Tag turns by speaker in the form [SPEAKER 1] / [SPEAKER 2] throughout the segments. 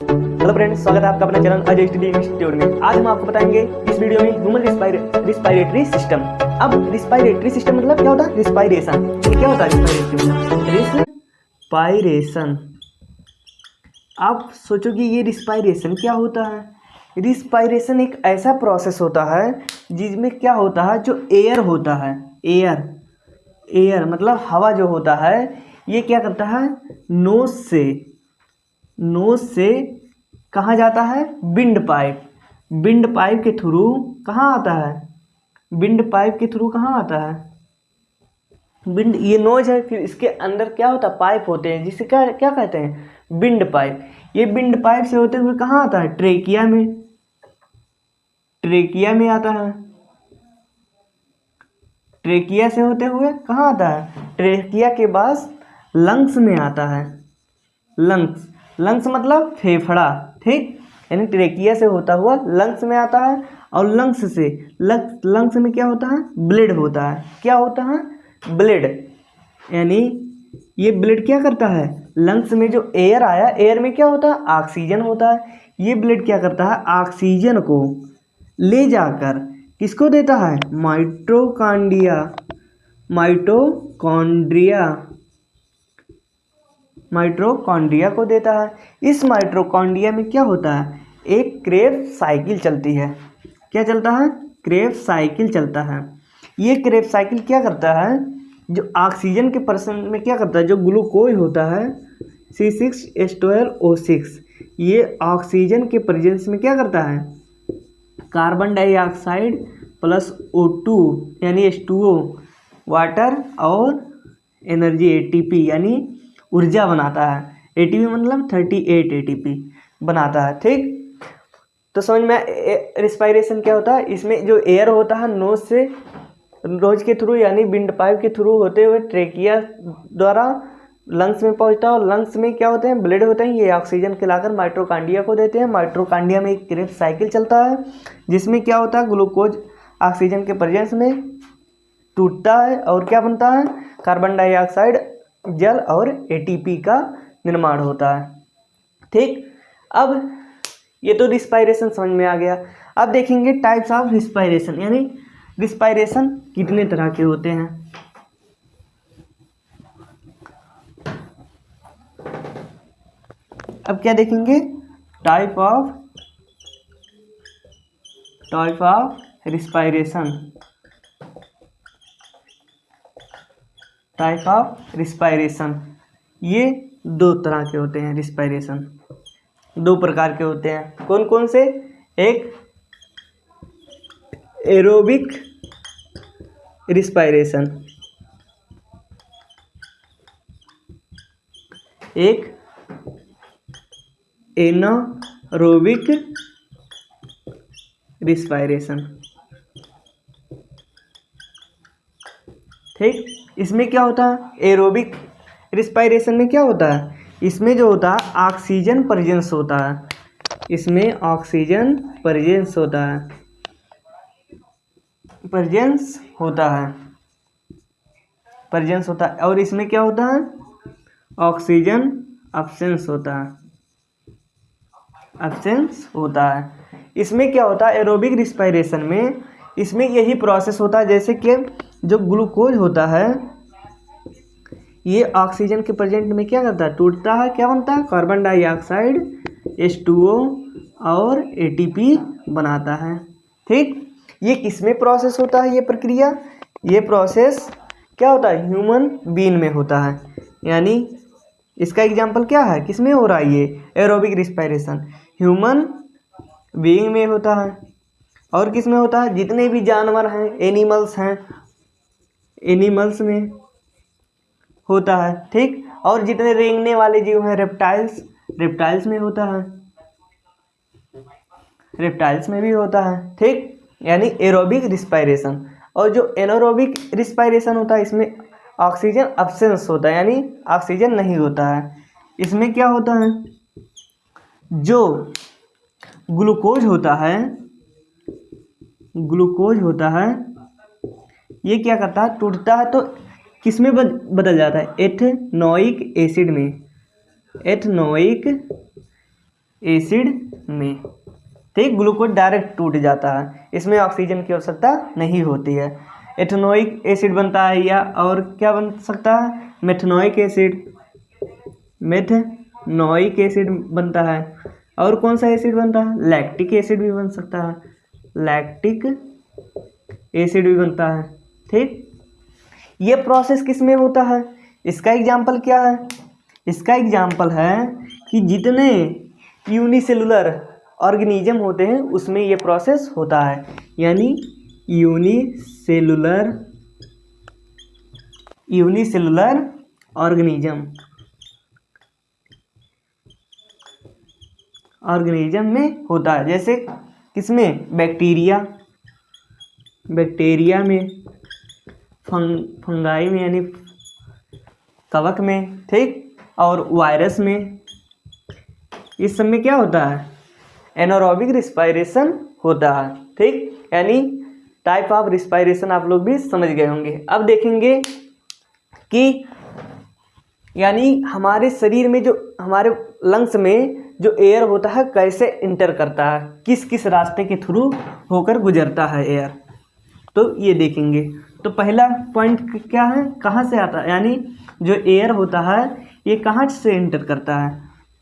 [SPEAKER 1] Hello friends, स्वागत है आपका अपना चैनल अजय स्टडी इंस्टीट्यूट में। आज हम आपको बताएंगे इस वीडियो में ह्यूमन रिस्पायरेटरी सिस्टम। अब रिस्पायरेटरी सिस्टम मतलब क्या होता है? रिस्पायरेशन। ये क्या होता है रिस्पायरेशन? आप सोचो कि ये रिस्पायरेशन क्या होता है। रिस्पायरेशन एक ऐसा प्रोसेस होता है जिसमें क्या होता है, जो एयर होता है, एयर मतलब हवा जो होता है, ये क्या करता है, नोज से कहाँ जाता है? विंड पाइप के थ्रू कहाँ आता है? विंड पाइप के थ्रू कहाँ आता है? विंड, ये नोज है, फिर इसके अंदर क्या होता है? पाइप होते हैं, जिसे क्या क्या कहते हैं? Wind pipe. ये विंड पाइप से होते हुए कहाँ आता है? ट्रेकिया में आता है। ट्रेकिया से होते हुए कहाँ आता है? ट्रेकिया के पास लंग्स में आता है। लंग्स मतलब फेफड़ा, ठीक। यानी ट्रेकिया से होता हुआ लंग्स में आता है, और लंग्स में क्या होता है? ब्लड होता है। क्या होता है? ब्लड। यानी ये ब्लड क्या करता है? लंग्स में जो एयर आया, एयर में क्या होता है? ऑक्सीजन होता है। ये ब्लड क्या करता है? ऑक्सीजन को ले जाकर किसको देता है? माइटोकॉन्ड्रिया को देता है। इस माइटोकॉन्ड्रिया में क्या होता है? एक क्रेब्स साइकिल चलती है। क्या चलता है? क्रेब्स साइकिल चलता है। ये क्रेब्स साइकिल क्या करता है? जो ऑक्सीजन के पर्सन में क्या करता है, जो ग्लूकोज होता है C6H12O6, ये ऑक्सीजन के प्रेजेंस में क्या करता है? कार्बन डाइऑक्साइड प्लस O2 यानी H2O, वाटर और एनर्जी ATP यानी ऊर्जा बनाता है। ATP मतलब 38 ATP बनाता है, ठीक। तो समझ में रिस्पायरेशन क्या होता है? इसमें जो एयर होता है नोज के थ्रू यानी विंड पाइप के थ्रू होते हुए ट्रेकिया द्वारा लंग्स में पहुंचता है, और लंग्स में क्या होते हैं? ब्लड होते हैं। ये ऑक्सीजन खिलाकर माइटोकॉन्ड्रिया को देते हैं। माइटोकॉन्ड्रिया में एक क्रेब्स साइकिल चलता है, जिसमें क्या होता है? ग्लूकोज ऑक्सीजन के प्रेजेंस में टूटता है, और क्या बनता है? कार्बन डाइऑक्साइड, जल और ATP का निर्माण होता है, ठीक। अब ये तो रिस्पायरेशन समझ में आ गया। अब देखेंगे टाइप्स ऑफ रिस्पायरेशन, यानी रिस्पायरेशन कितने तरह के होते हैं। अब क्या देखेंगे? Type of respiration. Type of respiration, ये दो तरह के होते हैं। रिस्पायरेशन दो प्रकार के होते हैं। कौन कौन से? एक एरोबिक रिस्पायरेशन, एक एनारोबिक रिस्पायरेशन, ठीक। इसमें क्या होता है? एरोबिक रिस्पायरेशन में क्या होता है? इसमें जो होता है ऑक्सीजन प्रेजेंस होता है। इसमें ऑक्सीजन प्रेजेंस होता है, प्रेजेंस होता है। और इसमें क्या होता है? ऑक्सीजन अब्सेंस होता है। इसमें क्या होता है? एरोबिक रिस्पायरेशन में इसमें यही प्रोसेस होता है, जैसे कि जो ग्लूकोज होता है, ये ऑक्सीजन के प्रेजेंट में क्या करता है? टूटता है। क्या बनता है? कार्बन डाइऑक्साइड, H2O और ATP बनाता है, ठीक। ये किसमें प्रोसेस होता है? ये प्रक्रिया, ये प्रोसेस क्या होता है? ह्यूमन बीइंग में होता है। यानी इसका एग्जाम्पल क्या है? किसमें हो रहा है ये एरोबिक रिस्पायरेशन? ह्यूमन बीइंग में होता है। और किस में होता है? जितने भी जानवर हैं, एनिमल्स में होता है, ठीक। और जितने रेंगने वाले जीव हैं, रेप्टाइल्स में होता है, रेप्टाइल्स में भी होता है, ठीक। यानी एरोबिक रिस्पायरेशन। और जो एनारोबिक रिस्पायरेशन होता है, इसमें ऑक्सीजन अब्सेंस होता है, यानी ऑक्सीजन नहीं होता है। इसमें क्या होता है? जो ग्लूकोज होता है, ये क्या करता है? टूटता है तो किस में बदल जाता है? एथेनोइक एसिड में। एसिड में, ठीक। ग्लूकोज डायरेक्ट टूट जाता है, इसमें ऑक्सीजन की आवश्यकता नहीं होती है। एथेनोइक एसिड बनता है, या और क्या बन सकता है, मेथनोइक एसिड, मेथनोइक एसिड बनता है। और कौन सा एसिड बनता है, लैक्टिक एसिड भी बन सकता है, लैक्टिक एसिड भी बनता है, ठीक। ये प्रोसेस किस में होता है, इसका एग्जाम्पल क्या है, इसका एग्जाम्पल है कि जितने यूनिसेलुलर ऑर्गेनिज्म होते हैं उसमें ये प्रोसेस होता है, यानी यूनिसेलुलर ऑर्गेनिज्म में होता है। जैसे किसमें, बैक्टीरिया में, फंगाई में यानी कवक में, ठीक। और वायरस में, इस सब में क्या होता है, एनारोबिक रिस्पायरेशन होता है, ठीक। यानी टाइप ऑफ रिस्पायरेशन आप लोग भी समझ गए होंगे। अब देखेंगे कि यानी हमारे शरीर में, जो हमारे लंग्स में जो एयर होता है कैसे इंटर करता है, किस किस रास्ते के थ्रू होकर गुजरता है एयर, तो ये देखेंगे। तो पहला पॉइंट क्या है, कहाँ से आता है, यानी जो एयर होता है ये कहाँ से इंटर करता है,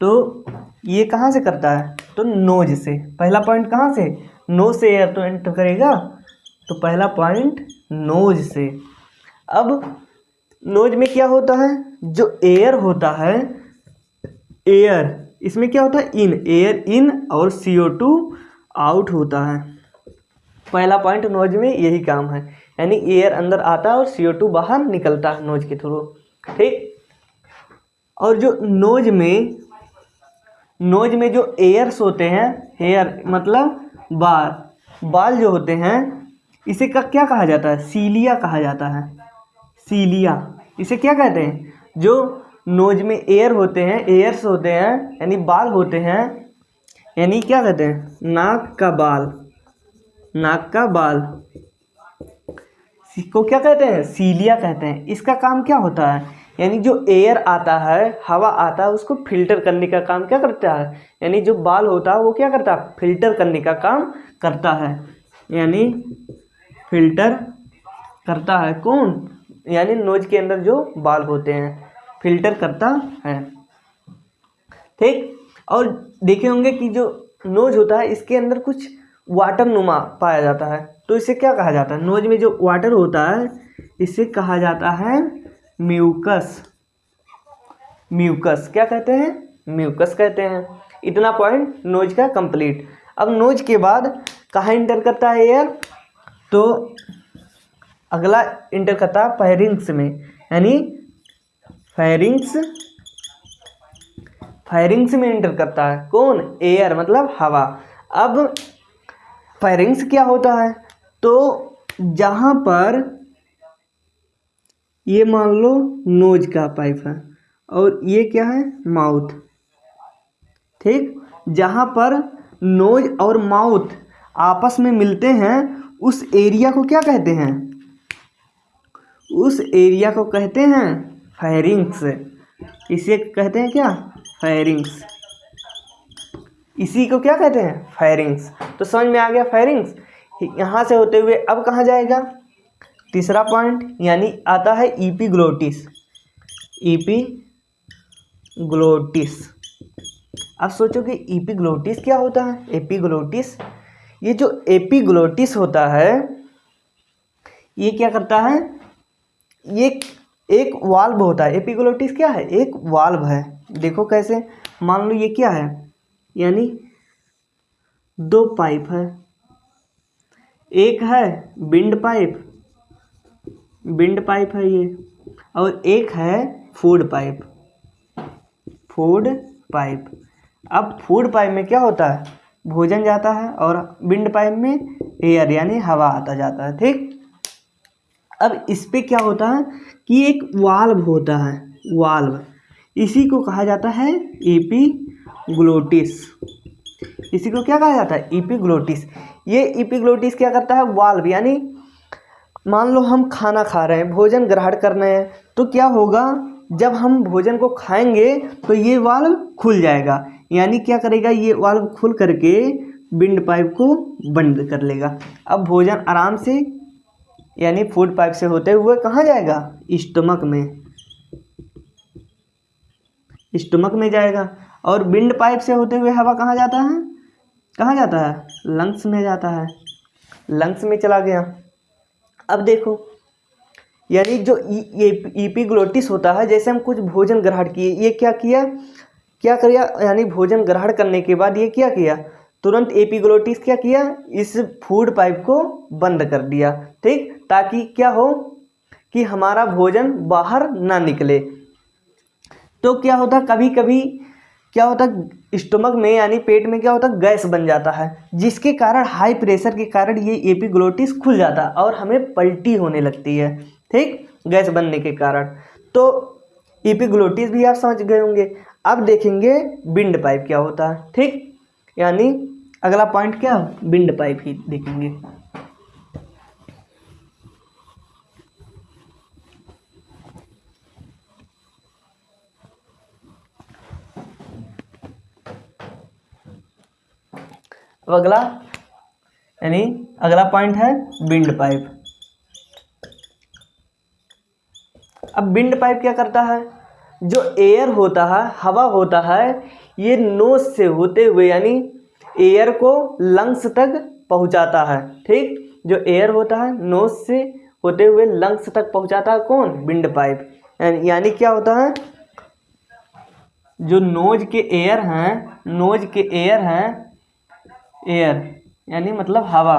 [SPEAKER 1] तो ये कहाँ से करता है, तो नोज से। पहला पॉइंट कहाँ से, नोज से एयर तो एंटर करेगा, तो पहला पॉइंट नोज से। अब नोज में क्या होता है, जो एयर होता है, एयर इसमें क्या होता है, एयर इन और CO2 आउट होता है। पहला पॉइंट नोज में यही काम है, यानी एयर अंदर आता है और CO2 बाहर निकलता है नोज के थ्रू, ठीक। और जो नोज में जो एयर्स होते हैं, हेयर मतलब बाल जो होते हैं, इसे क्या कहा जाता है, सीलिया कहा जाता है, सीलिया। इसे क्या कहते हैं, जो नोज में एयर होते हैं, एयर्स होते हैं यानी बाल होते हैं, यानी क्या कहते हैं, नाक का बाल को क्या कहते हैं, सीलिया कहते हैं। इसका काम क्या होता है, यानी जो एयर आता है, हवा आता है, उसको फिल्टर करने का काम क्या करता है, यानी जो बाल होता है वो क्या करता है, फिल्टर करने का काम करता है, यानी फिल्टर करता है कौन, यानी नोज के अंदर जो बाल होते हैं फिल्टर करता है, ठीक। और देखे होंगे कि जो नोज होता है इसके अंदर कुछ वाटर नुमा पाया जाता है, तो इसे क्या कहा जाता है, नोज में जो वाटर होता है इसे कहा जाता है म्यूकस। क्या कहते हैं, म्यूकस कहते हैं। इतना पॉइंट नोज का कंप्लीट। अब नोज के बाद कहाँ इंटर करता है एयर, तो अगला इंटर करता है फेरिंग्स में, यानी फेरिंग्स में इंटर करता है कौन, एयर मतलब हवा। अब फेरिंग्स क्या होता है, तो जहाँ पर ये मान लो नोज का पाइप है और ये क्या है, माउथ, ठीक। जहाँ पर नोज और माउथ आपस में मिलते हैं उस एरिया को क्या कहते हैं, उस एरिया को कहते हैं फेरिंग्स। इसे कहते हैं क्या, फेरिंग्स। इसी को क्या कहते हैं, फेरिंग्स। तो समझ में आ गया फेरिंग्स। यहाँ से होते हुए अब कहाँ जाएगा, तीसरा पॉइंट, यानी आता है एपिग्लोटिस। अब सोचो कि एपिग्लोटिस क्या होता है। एपिग्लोटिस, ये जो एपिग्लोटिस होता है ये क्या करता है, ये एक वाल्व होता है। एपिग्लोटिस क्या है, एक वाल्व है। देखो कैसे, मान लो ये क्या है, यानी दो पाइप है, एक है विंड पाइप है ये, और एक है फूड पाइप। अब फूड पाइप में क्या होता है, भोजन जाता है, और विंड पाइप में एयर यानी हवा आता जाता है, ठीक। अब इस पे क्या होता है कि एक वाल्व होता है, वाल्व, इसी को कहा जाता है एपिग्लोटिस। इसी को क्या कहा जाता है, एपिग्लोटिस। ये एपिग्लोटिस क्या करता है, वाल्व, यानी मान लो हम खाना खा रहे हैं, भोजन ग्रहण कर रहे हैं, तो क्या होगा, जब हम भोजन को खाएंगे तो ये वाल्व खुल जाएगा, यानी क्या करेगा, ये वाल्व खुल करके विंड पाइप को बंद कर लेगा। अब भोजन आराम से यानी फूड पाइप से होते हुए कहाँ जाएगा, स्टमक में, स्टमक में जाएगा। और विंड पाइप से होते हुए हवा कहाँ जाता है, कहाँ जाता है, लंग्स में जाता है, लंग्स में चला गया। अब देखो यानी जो एपिग्लोटिस होता है, जैसे हम कुछ भोजन ग्रहण किए, ये क्या किया, क्या किया, यानी भोजन ग्रहण करने के बाद ये क्या किया, तुरंत एपिग्लोटिस क्या किया, इस फूड पाइप को बंद कर दिया, ठीक, ताकि क्या हो कि हमारा भोजन बाहर ना निकले। तो क्या होता, कभी कभी क्या होता, स्टमक में यानी पेट में क्या होता, गैस बन जाता है, जिसके कारण हाई प्रेशर के कारण ये एपिग्लोटिस खुल जाता है और हमें पल्टी होने लगती है, ठीक, गैस बनने के कारण। तो एपिग्लोटिस भी आप समझ गए होंगे। अब देखेंगे विंड पाइप क्या होता है, ठीक, यानी अगला पॉइंट क्या, विंड पाइप ही देखेंगे। अब अगला यानी अगला पॉइंट है विंड पाइप। अब विंड पाइप क्या करता है, जो एयर होता है, हवा होता है, ये नोज से होते हुए यानी एयर को लंग्स तक पहुंचाता है, ठीक, जो एयर होता है नोज से होते हुए लंग्स तक पहुंचाता है, कौन, विंड पाइप। यानी क्या होता है, जो नोज के एयर हैं, नोज के एयर हैं, एयर यानी मतलब हवा,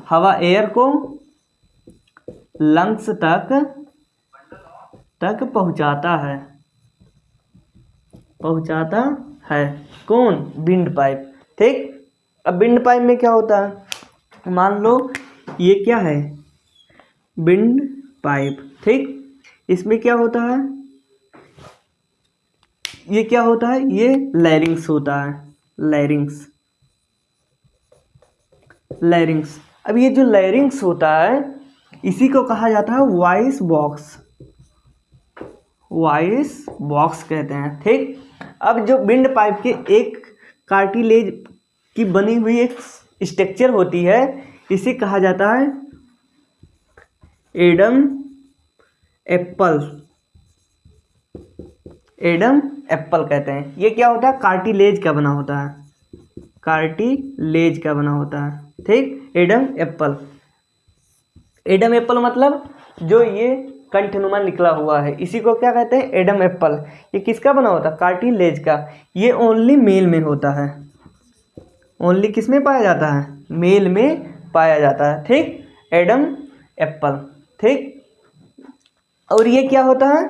[SPEAKER 1] हवा एयर को लंग्स तक पहुंचाता है, पहुंचाता है, कौन, विंड पाइप, ठीक। अब विंड पाइप में क्या होता है, मान लो ये क्या है, विंड पाइप, ठीक, इसमें क्या होता है, ये क्या होता है, ये लैरिंग्स होता है, लैरिंग्स, लैरिंग्स। अब ये जो लैरिंग्स होता है इसी को कहा जाता है वॉइस बॉक्स, वॉइस बॉक्स कहते हैं, ठीक। अब जो विंड पाइप के एक कार्टिलेज की बनी हुई एक स्ट्रक्चर होती है, इसे कहा जाता है एडम एप्पल, एडम एप्पल कहते हैं। ये क्या होता है, कार्टिलेज का बना होता है, कार्टिलेज का बना होता है, ठीक, एडम एप्पल। एडम एप्पल मतलब जो ये कंठनुमा निकला हुआ है, इसी को क्या कहते हैं, एडम एप्पल। ये किसका बना होता है, कार्टिलेज का। ये ओनली मेल में होता है, ओनली किस में पाया जाता है, मेल में पाया जाता है, ठीक, एडम एप्पल, ठीक। और ये क्या होता है,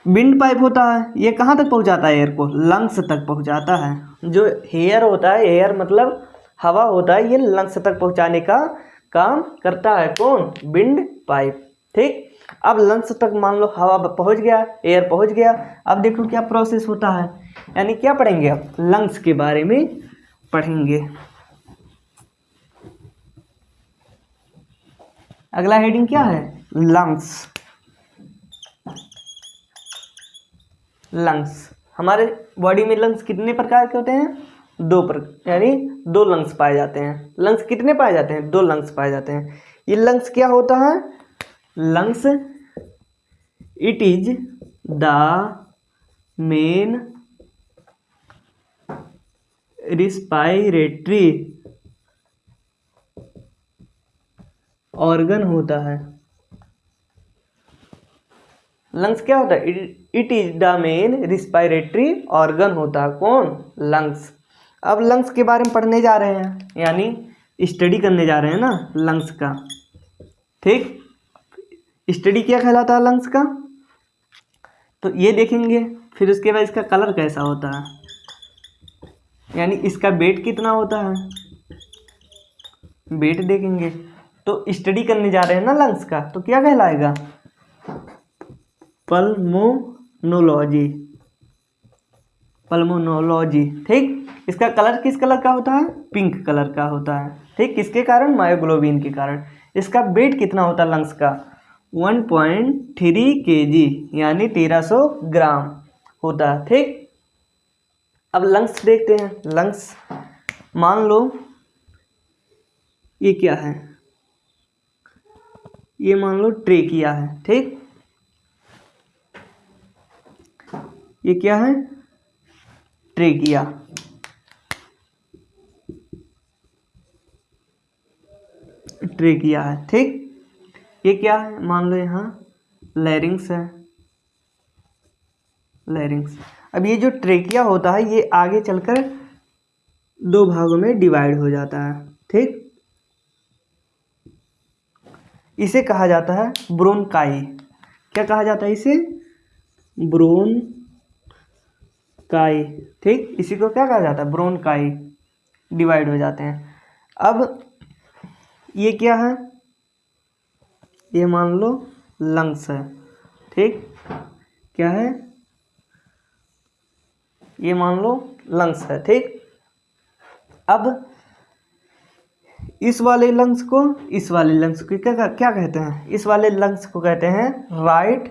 [SPEAKER 1] विंड पाइप होता है, ये कहाँ तक पहुँचाता है, एयर को लंग्स तक पहुँचाता है। जो एयर होता है, एयर मतलब हवा होता है, ये लंग्स तक पहुँचाने का काम करता है, कौन, विंड पाइप, ठीक। अब लंग्स तक मान लो हवा पहुंच गया, एयर पहुंच गया। अब देखो क्या प्रोसेस होता है, यानी क्या पढ़ेंगे, अब लंग्स के बारे में पढ़ेंगे। अगला हेडिंग क्या है, लंग्स। लंग्स, हमारे बॉडी में लंग्स कितने प्रकार के होते हैं, यानी दो लंग्स पाए जाते हैं। लंग्स कितने पाए जाते हैं, दो लंग्स पाए जाते हैं। ये लंग्स क्या होता है, lungs it is the main respiratory organ होता है। लंग्स क्या होता है, it is the main respiratory organ होता है, कौन, लंग्स। अब लंग्स के बारे में पढ़ने जा रहे हैं, यानी स्टडी करने जा रहे हैं ना लंग्स का, ठीक। स्टडी क्या कहलाता है लंग्स का, तो ये देखेंगे। फिर उसके बाद इसका कलर कैसा होता है, यानी इसका वेट कितना होता है, वेट देखेंगे। तो स्टडी करने जा रहे हैं ना लंग्स का, तो क्या कहलाएगा, पल्मोनोलॉजी, पल्मोनोलॉजी, ठीक। इसका कलर किस कलर का होता है, पिंक कलर का होता है, ठीक। किसके कारण, मायोग्लोबिन के कारण। इसका वेट कितना होता है लंग्स का, 1.3 kg यानी 1300 ग्राम होता है, ठीक। अब लंग्स देखते हैं। लंग्स मान लो ये क्या है, ये मान लो ट्रेकिया है, ठीक। ये क्या है, ट्रेकिया। ट्रेकिया है, ठीक। ये क्या है, मान लो यहाँ लैरिंग्स है, लैरिंग्स। अब ये जो ट्रेकिया होता है ये आगे चलकर दो भागों में डिवाइड हो जाता है, ठीक। इसे कहा जाता है ब्रोंकाई। क्या कहा जाता है इसे, ब्रोंकाई, ठीक। इसी को क्या कहा जाता है, ब्रोंकाई। डिवाइड हो जाते हैं। अब ये क्या है, ये मान लो लंग्स है, ठीक। क्या है, ये मान लो लंग्स है, ठीक। अब इस वाले लंग्स को, इस वाले लंग्स को क्या कहते हैं, इस वाले लंग्स को कहते हैं राइट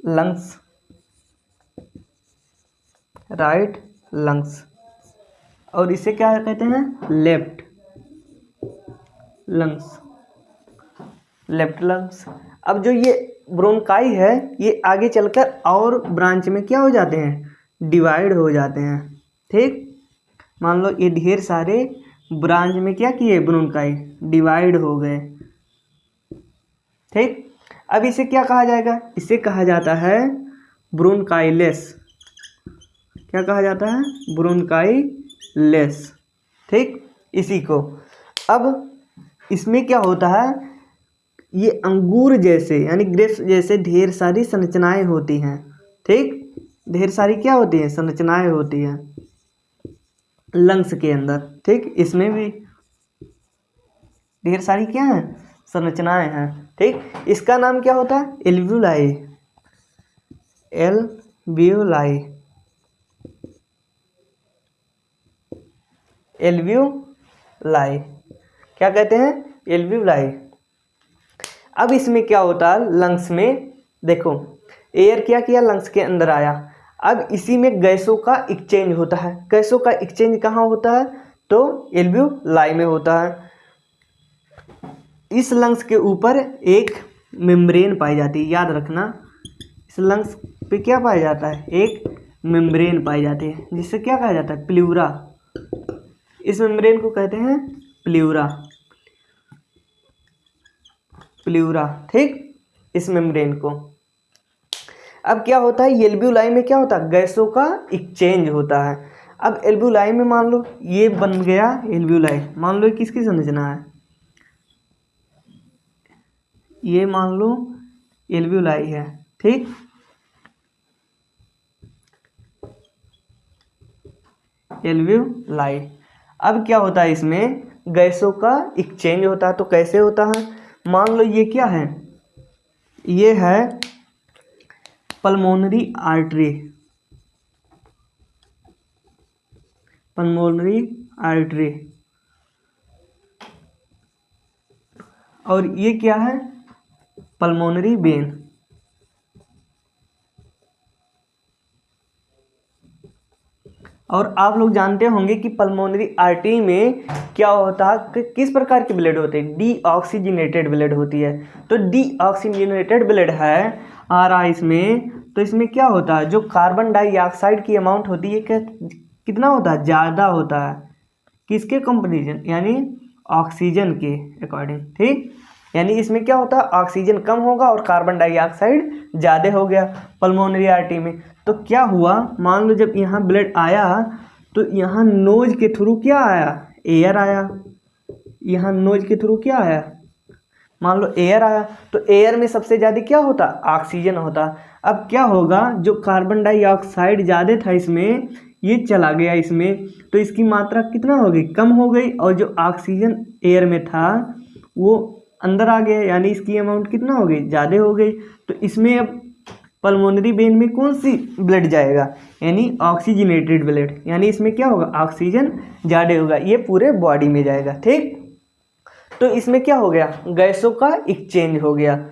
[SPEAKER 1] लंग्स, राइट लंग्स। और इसे क्या कहते हैं, लेफ्ट लंग्स, लेफ्ट लंग्स। अब जो ये ब्रोंकाई है ये आगे चलकर और ब्रांच में क्या हो जाते हैं, डिवाइड हो जाते हैं, ठीक। मान लो ये ढेर सारे ब्रांच में क्या किए, ब्रोंकाई डिवाइड हो गए, ठीक। अब इसे क्या कहा जाएगा, इसे कहा जाता है ब्रोंकाइलेस। क्या कहा जाता है, ब्रोंकाइलेस, ठीक। इसी को अब इसमें क्या होता है, ये अंगूर जैसे यानी ग्रेप्स जैसे ढेर सारी संरचनाएं होती हैं, ठीक। ढेर सारी क्या होती हैं, संरचनाएं होती हैं लंग्स के अंदर, ठीक। इसमें भी ढेर सारी क्या है, संरचनाएं हैं, ठीक। इसका नाम क्या होता है, एल्वियोलाई, एल्वियोलाई, एल्वियोलाई। क्या कहते हैं, एल्वियोलाई। अब इसमें क्या होता है, लंग्स में देखो एयर क्या किया, लंग्स के अंदर आया। अब इसी में गैसों का एक्सचेंज होता है। गैसों का एक्सचेंज कहाँ होता है, तो एल्वियोलाई में होता है। इस लंग्स के ऊपर एक मेम्ब्रेन पाई जाती है, याद रखना। इस लंग्स पे क्या पाया जाता है, एक मेम्ब्रेन पाई जाती है, जिससे क्या कहा जाता है, प्लूरा। इस मेम्ब्रेन को कहते हैं प्लूरा, प्लूरा, ठीक। इस मेम्ब्रेन को अब क्या होता है, एल्वियोलाई में क्या होता है, गैसों का एक्सचेंज होता है। अब एल्वियोलाई में मान लो ये बन गया एल्वियोलाई, मान लो किसकी संरचना है, ये मान लो एल्वियोलाई है, ठीक। एल्वियोलाई। अब क्या होता है, इसमें गैसों का एक्सचेंज होता है। तो कैसे होता है, मान लो ये क्या है, ये है पल्मोनरी आर्टरी, पल्मोनरी आर्टरी। और ये क्या है, पल्मोनरी वेन। और आप लोग जानते होंगे कि पल्मोनरी आर्टरी में क्या होता है, कि किस प्रकार की ब्लड होती है, डीऑक्सीजनेटेड ब्लड होती है। तो डीऑक्सीजनेटेड ब्लड है आ रहा है इसमें, तो इसमें क्या होता है, जो कार्बन डाइऑक्साइड की अमाउंट होती है कितना होता है, ज़्यादा होता है। किसके कंपेरिजन, यानी ऑक्सीजन के अकॉर्डिंग, ठीक। यानी इसमें क्या होता है, ऑक्सीजन कम होगा और कार्बन डाइऑक्साइड ज़्यादा हो गया पल्मोनरी आर्टरी में। तो क्या हुआ, मान लो जब यहाँ ब्लड आया तो यहाँ नोज के थ्रू क्या आया, एयर आया। यहाँ नोज के थ्रू क्या आया, मान लो एयर आया। तो एयर में सबसे ज़्यादा क्या होता, ऑक्सीजन होता। अब क्या होगा, जो कार्बन डाइऑक्साइड ज़्यादा था इसमें, ये चला गया इसमें, तो इसकी मात्रा कितना हो गई, कम हो गई। और जो ऑक्सीजन एयर में था वो अंदर आ गया, यानी इसकी अमाउंट कितना हो गई, ज़्यादा हो गई। तो इसमें अब पल्मोनरी वेन में कौन सी ब्लड जाएगा, यानी ऑक्सीजनेटेड ब्लड, यानी इसमें क्या होगा, ऑक्सीजन ज़्यादा होगा, ये पूरे बॉडी में जाएगा, ठीक। तो इसमें क्या हो गया, गैसों का एक्सचेंज हो गया।